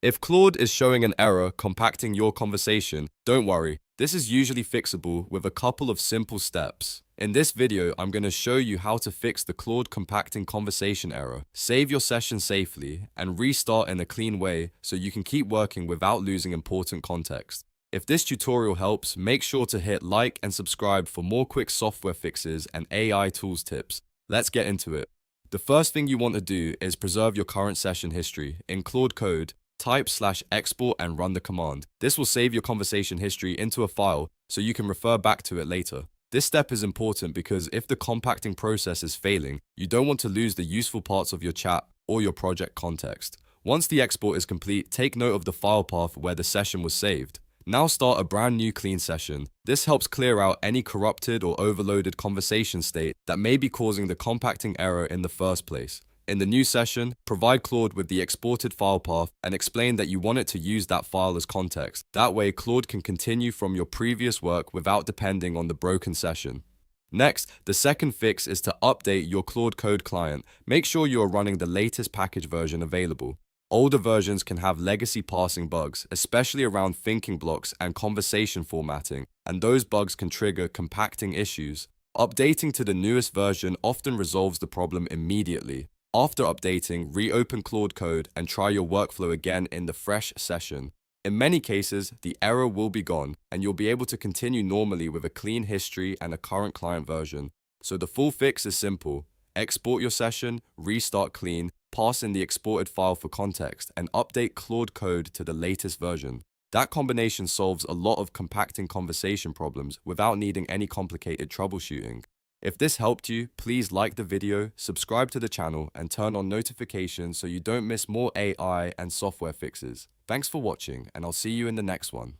If Claude is showing an error compacting your conversation, don't worry. This is usually fixable with a couple of simple steps. In this video, I'm going to show you how to fix the Claude compacting conversation error, save your session safely, and restart in a clean way so you can keep working without losing important context. If this tutorial helps, make sure to hit like and subscribe for more quick software fixes and AI tools tips. Let's get into it. The first thing you want to do is preserve your current session history. In Claude Code, type/export and run the command. This will save your conversation history into a file so you can refer back to it later. This step is important because if the compacting process is failing, you don't want to lose the useful parts of your chat or your project context. Once the export is complete, take note of the file path where the session was saved. Now start a brand new clean session. This helps clear out any corrupted or overloaded conversation state that may be causing the compacting error in the first place. In the new session, provide Claude with the exported file path and explain that you want it to use that file as context. That way, Claude can continue from your previous work without depending on the broken session. Next, the second fix is to update your Claude Code client. Make sure you are running the latest package version available. Older versions can have legacy parsing bugs, especially around thinking blocks and conversation formatting, and those bugs can trigger compacting issues. Updating to the newest version often resolves the problem immediately. After updating, reopen Claude Code and try your workflow again in the fresh session. In many cases, the error will be gone, and you'll be able to continue normally with a clean history and a current client version. So the full fix is simple. Export your session, restart clean, pass in the exported file for context, and update Claude Code to the latest version. That combination solves a lot of compacting conversation problems without needing any complicated troubleshooting. If this helped you, please like the video, subscribe to the channel, and turn on notifications so you don't miss more AI and software fixes. Thanks for watching, and I'll see you in the next one.